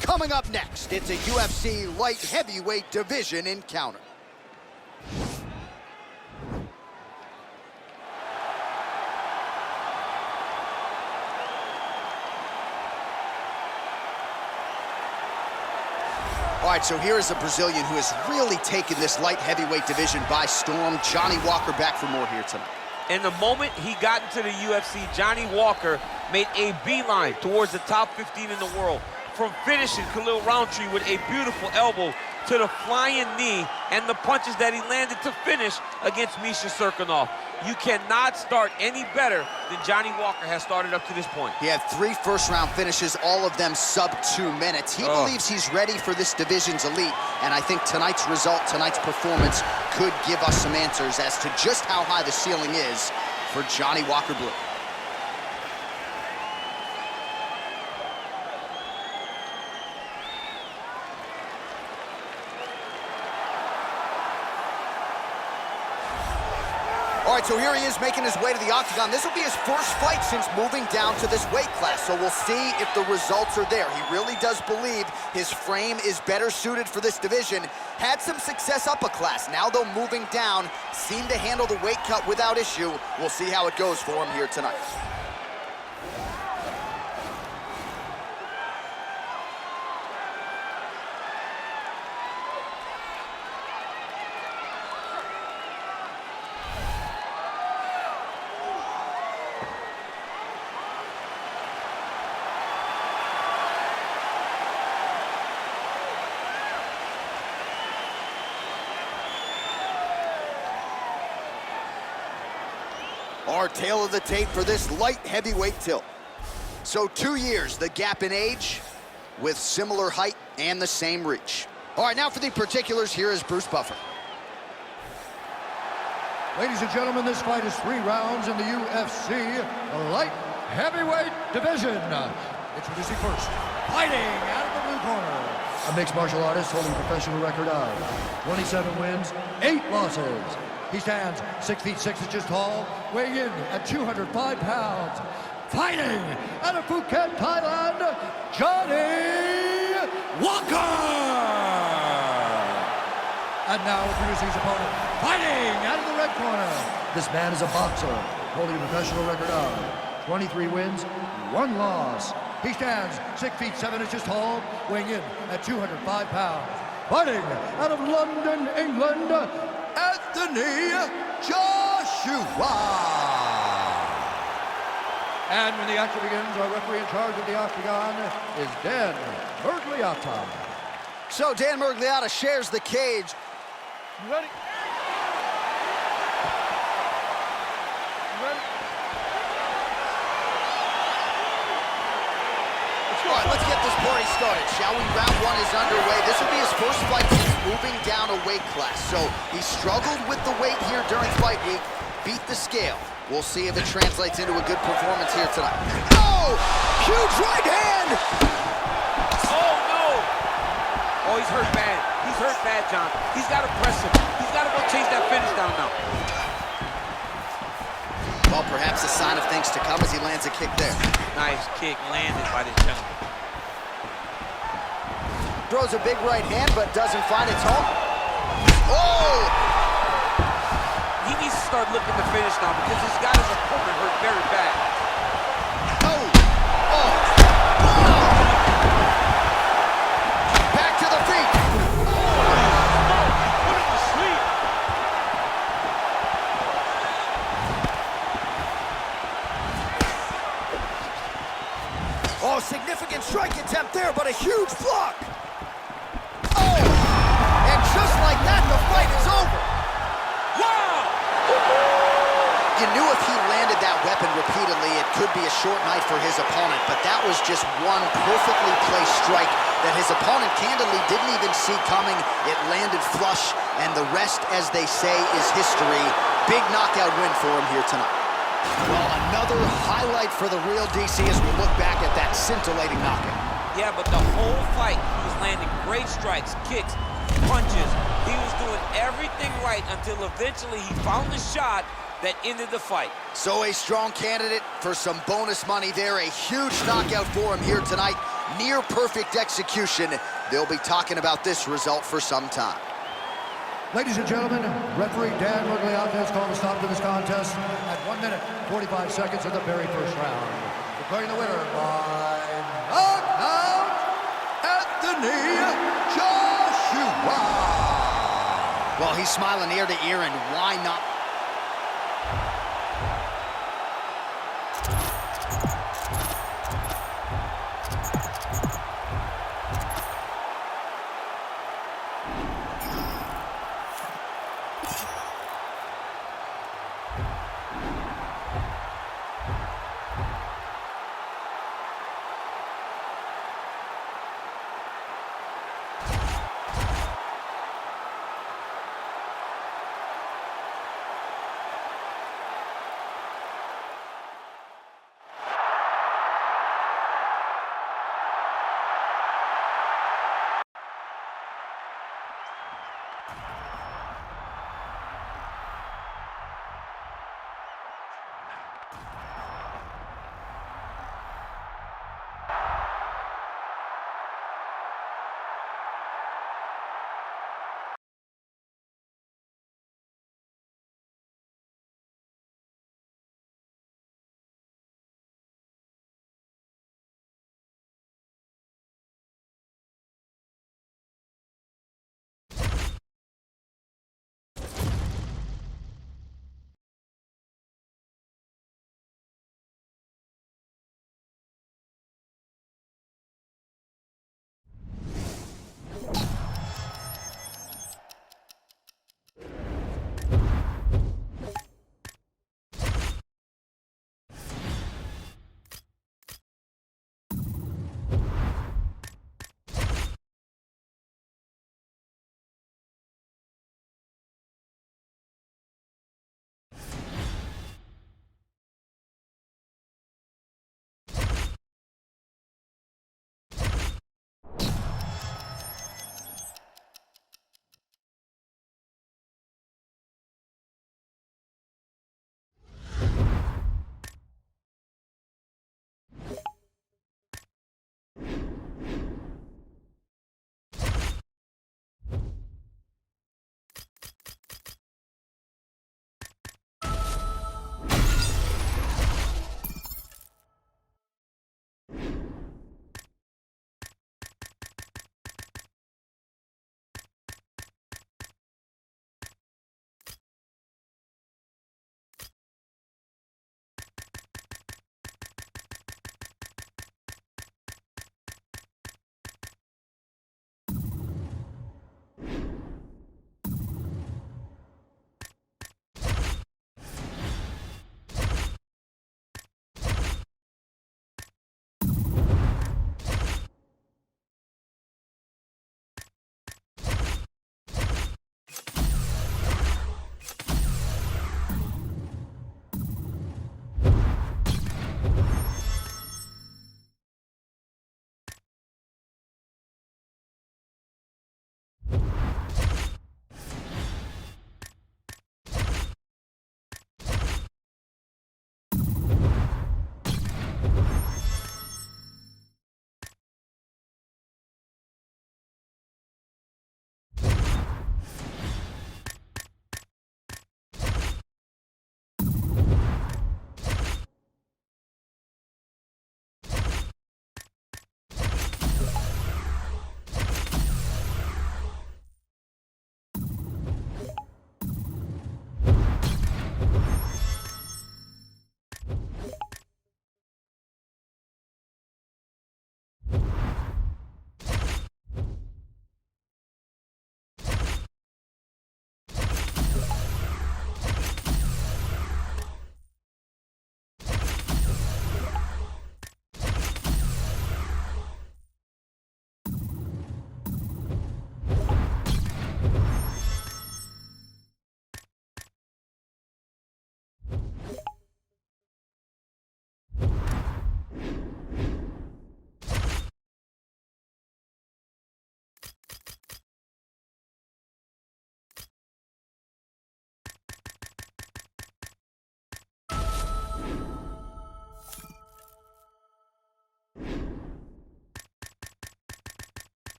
Coming up next, it's a UFC light heavyweight division encounter. All right, so here is a Brazilian who has really taken this light heavyweight division by storm. Johnny Walker back for more here tonight. And the moment he got into the UFC, Johnny Walker made a beeline towards the top 15 in the world. From finishing Khalil Roundtree with a beautiful elbow to the flying knee and the punches that he landed to finish against Misha Cirkunov. You cannot start any better than Johnny Walker has started up to this point. He had 3 first-round finishes, all of them sub 2 minutes. He believes he's ready for this division's elite, and I think tonight's result, tonight's performance could give us some answers as to just how high the ceiling is for Johnny Walker Blue. All right, so here he is making his way to the octagon. This will be his first fight since moving down to this weight class, so we'll see if the results are there. He really does believe his frame is better suited for this division. Had some success up a class. Now, though, moving down, seemed to handle the weight cut without issue. We'll see how it goes for him here tonight. Our tale of the tape for this light heavyweight tilt. So 2 years, the gap in age, with similar height and the same reach. All right, now for the particulars, here is Bruce Buffer. Ladies and gentlemen, this fight is 3 rounds in the UFC light heavyweight division. Introducing first, fighting out of the blue corner, a mixed martial artist holding a professional record of 27 wins, 8 losses. He stands 6 feet 6 inches tall, weighing in at 205 pounds. Fighting out of Phuket, Thailand, Johnny Walker! And now introducing his opponent, fighting out of the red corner. This man is a boxer, holding a professional record of 23 wins, 1 loss. He stands 6 feet 7 inches tall, weighing in at 205 pounds. Fighting out of London, England, Anthony Joshua. And when the action begins, our referee in charge of the octagon is Dan Mergliata. So Dan Mergliata shares the cage. You ready? You ready? All right, let's get this party started, shall we? Round 1 is underway. This will be his first fight since moving down a weight class. So he struggled with the weight here during fight week, beat the scale. We'll see if it translates into a good performance here tonight. Oh, huge right hand! Oh, no! Oh, he's hurt bad. He's hurt bad, John. He's got to press him. He's got to go chase that finish down now. Well, perhaps a sign of things to come as he lands a kick there. Nice kick landed by this gentleman. Throws a big right hand, but doesn't find its home. Oh! He needs to start looking to finish now because he's got his opponent hurt very bad. Oh! Oh! Wow! Back to the feet. Put him to sleep. Oh, significant strike attempt there, but a huge block. Oh! And just like that, the fight is over. Wow! You knew if he landed that weapon repeatedly, it could be a short night for his opponent, but that was just one perfectly placed strike that his opponent candidly didn't even see coming. It landed flush, and the rest, as they say, is history. Big knockout win for him here tonight. Well, another highlight for the real DC as we look back at that scintillating knockout. Yeah, but the whole fight, he was landing great strikes, kicks, punches. He was doing everything right until eventually he found the shot that ended the fight. So a strong candidate for some bonus money there. A huge knockout for him here tonight. near perfect execution. They'll be talking about this result for some time. Ladies and gentlemen, referee Dan Rugliata has called a stop to this contest at 1 minute, 45 seconds of the very first round. Declaring the winner by knockout at the knee, Joshua. Well, he's smiling ear to ear, and why not?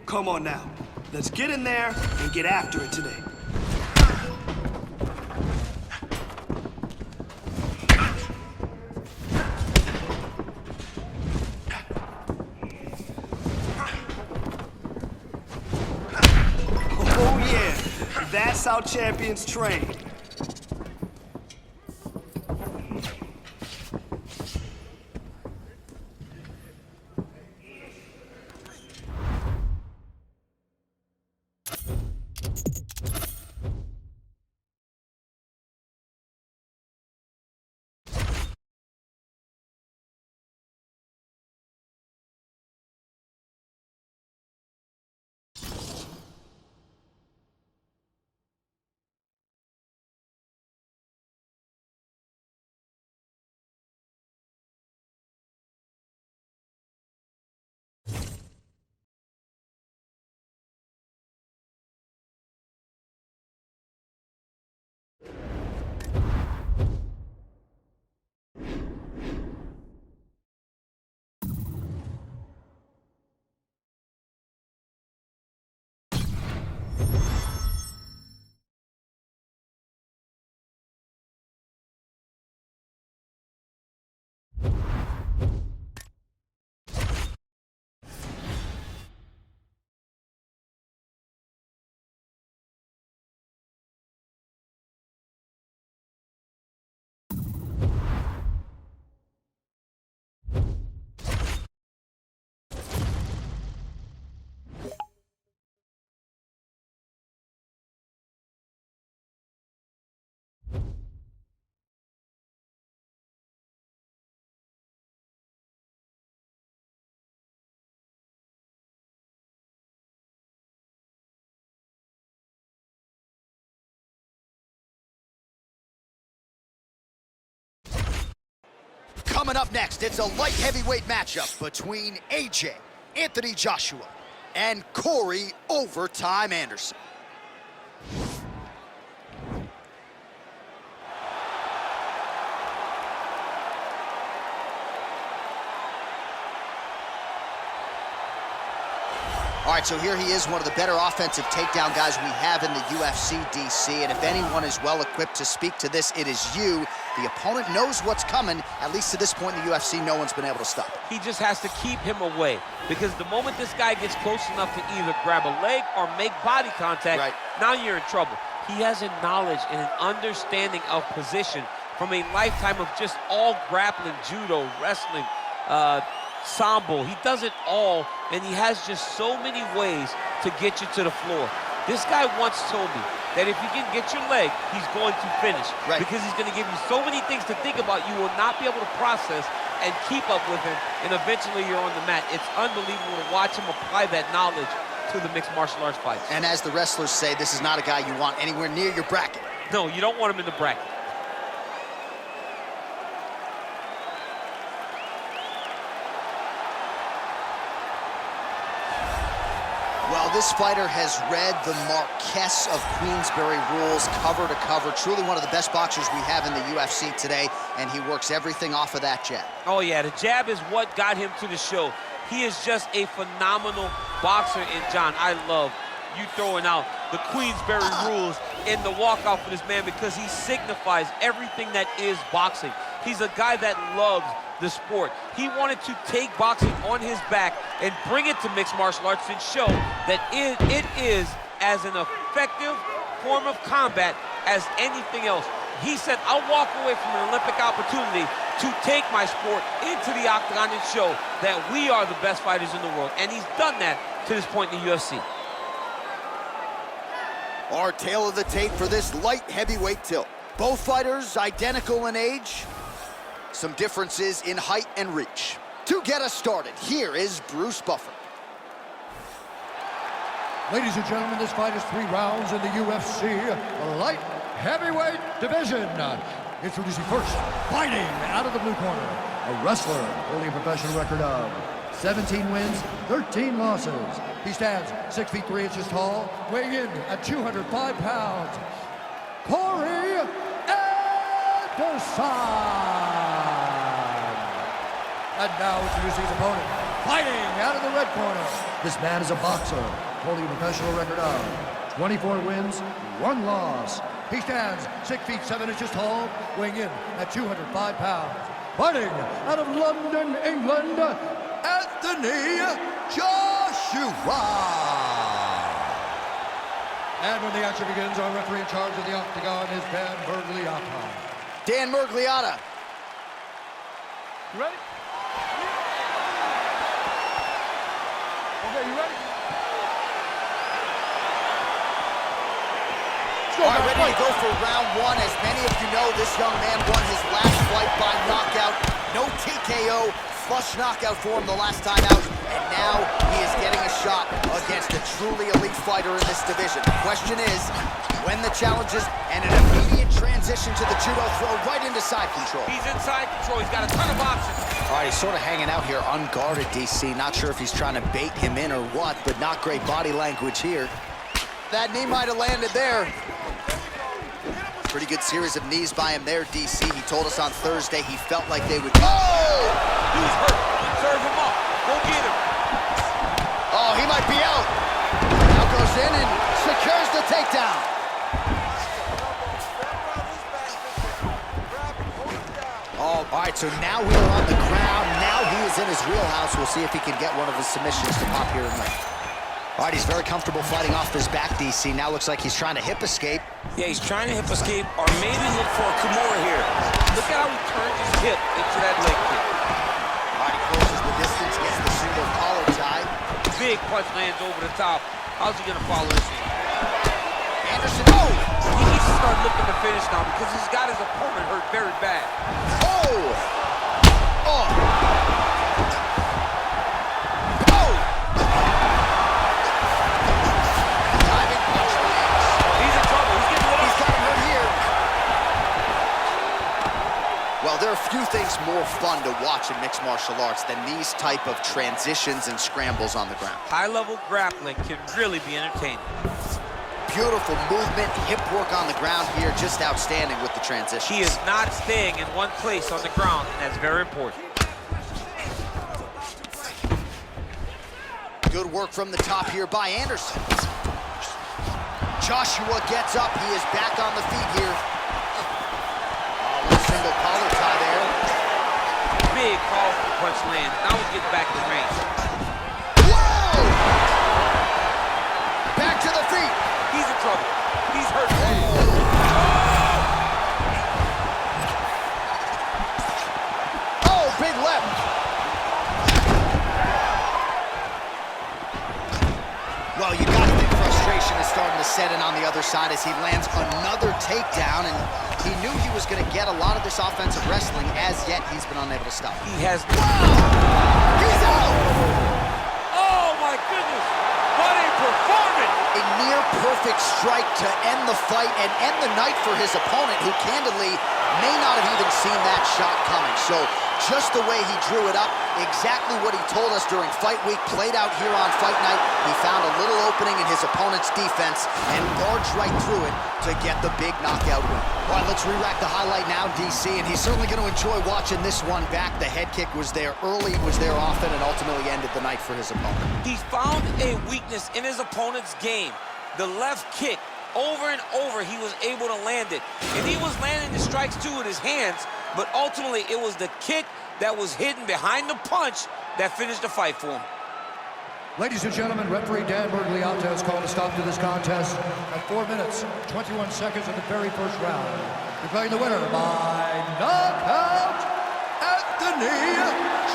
Come on now. Let's get in there and get after it today. Oh yeah, that's how champions train. Coming up next, it's a light heavyweight matchup between AJ, Anthony Joshua, and Corey Overtime Anderson. All right, so here he is, one of the better offensive takedown guys we have in the UFC, DC. And if anyone is well-equipped to speak to this, it is you. The opponent knows what's coming. At least to this point in the UFC, no one's been able to stop it. He just has to keep him away, because the moment this guy gets close enough to either grab a leg or make body contact, now you're in trouble. He has a knowledge and an understanding of position from a lifetime of just all grappling, judo, wrestling, sambo. He does it all, and he has just so many ways to get you to the floor. This guy once told me that if you can get your leg, he's going to finish. Because he's going to give you so many things to think about, you will not be able to process and keep up with him, and eventually you're on the mat. It's unbelievable to watch him apply that knowledge to the mixed martial arts fights. And as the wrestlers say, this is not a guy you want anywhere near your bracket. No, you don't want him in the bracket. Well, this fighter has read the Marquess of Queensberry rules cover to cover. Truly one of the best boxers we have in the UFC today, and he works everything off of that jab. Oh, yeah, the jab is what got him to the show. He is just a phenomenal boxer, and John, I love you throwing out the Queensberry rules in the walkout for this man, because he signifies everything that is boxing. He's a guy that loves the sport. He wanted to take boxing on his back and bring it to mixed martial arts and show that it is as an effective form of combat as anything else. He said, I'll walk away from an Olympic opportunity to take my sport into the octagon and show that we are the best fighters in the world. And he's done that to this point in the UFC. Our tale of the tape for this light heavyweight tilt. Both fighters identical in age. Some differences in height and reach. To get us started, here is Bruce Buffer. Ladies and gentlemen, this fight is 3 rounds in the UFC light heavyweight division. Introducing first, fighting out of the blue corner, a wrestler holding a professional record of 17 wins, 13 losses. He stands 6 feet 3 inches tall, weighing in at 205 pounds. Corey Anderson. And now introducing his opponent, Fighting out of the red corner, this man is a boxer, holding a professional record of 24 wins, 1 loss. He stands 6 feet 7 inches tall, weighing in at 205 pounds. Fighting out of London, England, Anthony Joshua. And when the action begins, our referee in charge of the octagon is Dan Bergliata. Dan Bergliata. You ready? Okay, you ready? All right, ready to go for round 1. As many of you know, this young man won his last fight by knockout. No TKO, flush knockout for him the last time out. And now he is getting a shot against a truly elite fighter in this division. The question is, when the challenges and an immediate transition to the judo throw right into side control. He's in side control. He's got a ton of options. All right, he's sort of hanging out here unguarded, DC. Not sure if he's trying to bait him in or what, but not great body language here. That knee might have landed there. Pretty good series of knees by him there, DC. He told us on Thursday he felt like they would... Oh! He's hurt. Serve him up. Go get him. Oh, he might be out. Now goes in and secures the takedown. Oh, all right, so now we are on the ground. Now he is in his wheelhouse. We'll see if he can get one of his submissions to pop here tonight. All right, he's very comfortable fighting off his back, DC. Now looks like he's trying to hip escape. Yeah, he's trying to hip escape or maybe look for a Kimura here. Look at how he turns his hip into that leg kick. All right, he closes the distance, gets the single collar tie. Big punch lands over the top. How's he gonna follow this one? Anderson, oh! He needs to start looking to finish now because he's got his opponent hurt very bad. Oh! Oh! Well, there are a few things more fun to watch in mixed martial arts than these type of transitions and scrambles on the ground. High-level grappling can really be entertaining. Beautiful movement, hip work on the ground here, just outstanding with the transition. He is not staying in one place on the ground, and that's very important. Good work from the top here by Anderson. Joshua gets up, he is back on the feet here. Single collar tie there. Big powerful punch lands. Now we get back to range. Whoa! Back to the feet. He's in trouble. He's hurt. Oh, big left. Well, you got to think frustration is starting to set in on the other side as he lands another takedown, and he knew he was going to get a lot of this offensive wrestling. As yet, he's been unable to stop. He has... Wow! He's out! Oh, my goodness! What a performance! A near-perfect strike to end the fight and end the night for his opponent, who candidly may not have even seen that shot coming. So just the way he drew it up, exactly what he told us during fight week, played out here on fight night. He found a little opening in his opponent's defense and barged right through it to get the big knockout win. All right, let's re-rack the highlight now, DC, and he's certainly going to enjoy watching this one back. The head kick was there early, was there often, and ultimately ended the night for his opponent. He found a weakness in his opponent's game. The left kick, over and over, he was able to land it. And he was landing the strikes, too, with his hands, but ultimately it was the kick that was hidden behind the punch that finished the fight for him. Ladies and gentlemen, referee Dan Bergliata has called a stop to this contest at 4 minutes, 21 seconds of the very first round. Declaring the winner by knockout, Anthony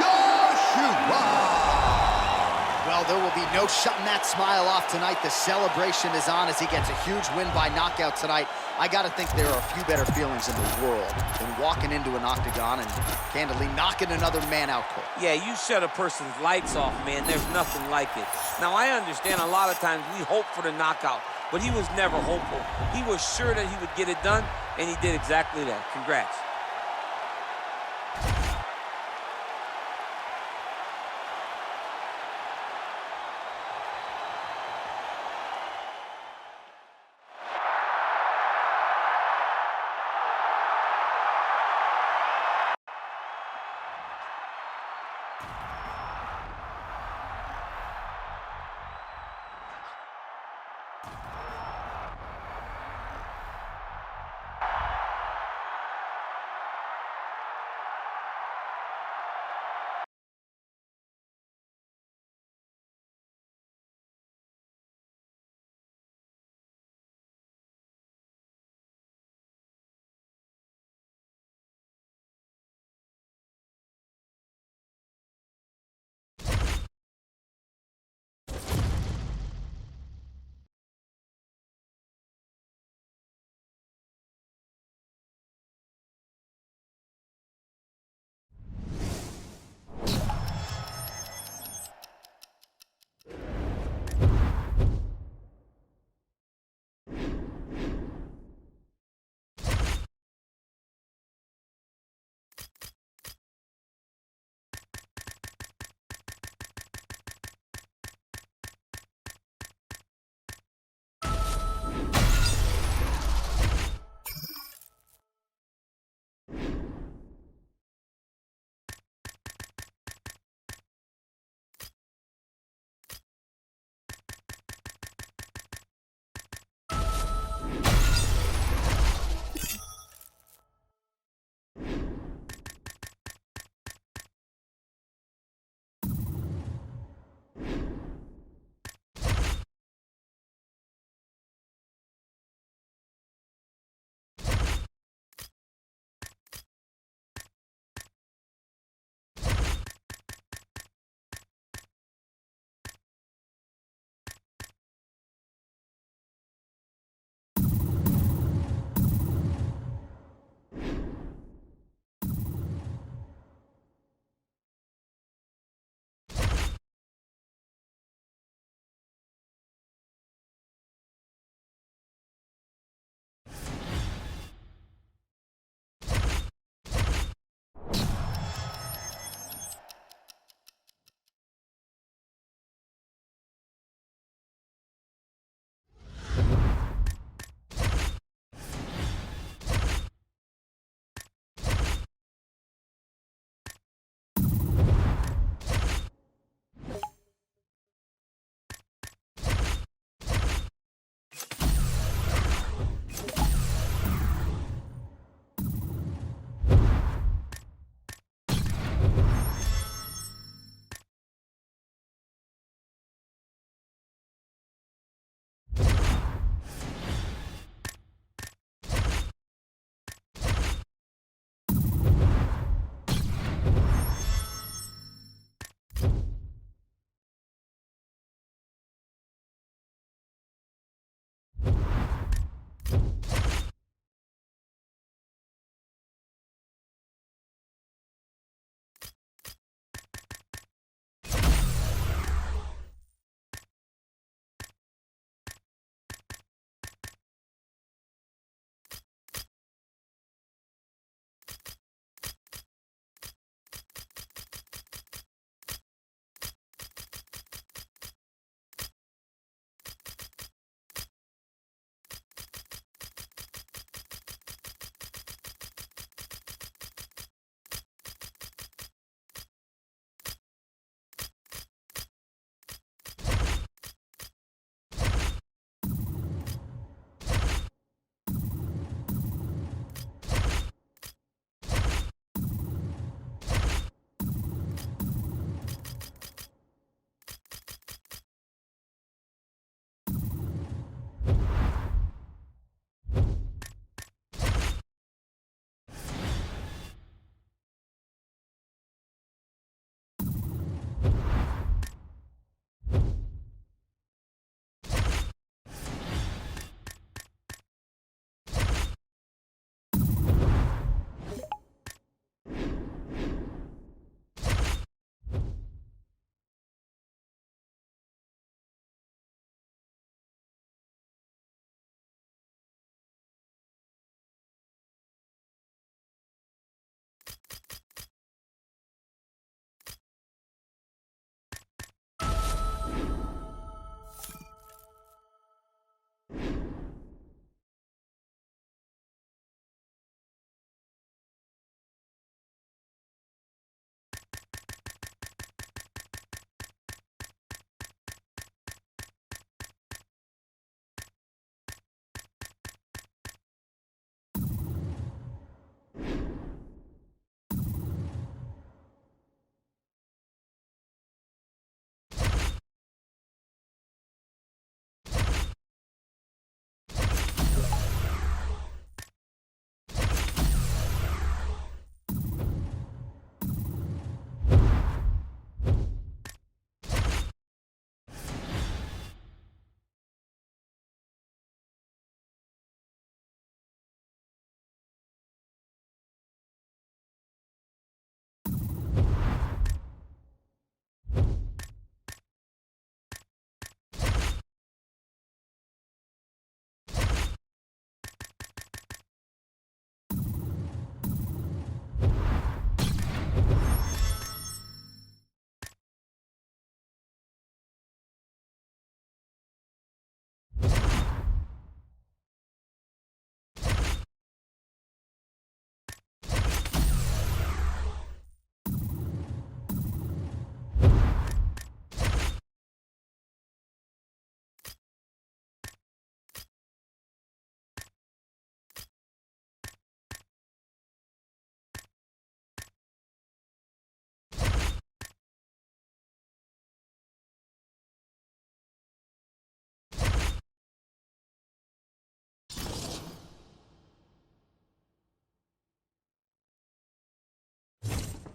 Joshua. Well, there will be no shutting that smile off tonight. The celebration is on as he gets a huge win by knockout tonight. I got to think there are a few better feelings in the world than walking into an octagon and candidly knocking another man out cold. Yeah, you shut a person's lights off, man. There's nothing like it. Now, I understand a lot of times we hope for the knockout, but he was never hopeful. He was sure that he would get it done, and he did exactly that. Congrats.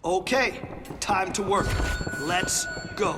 Okay, time to work. Let's go.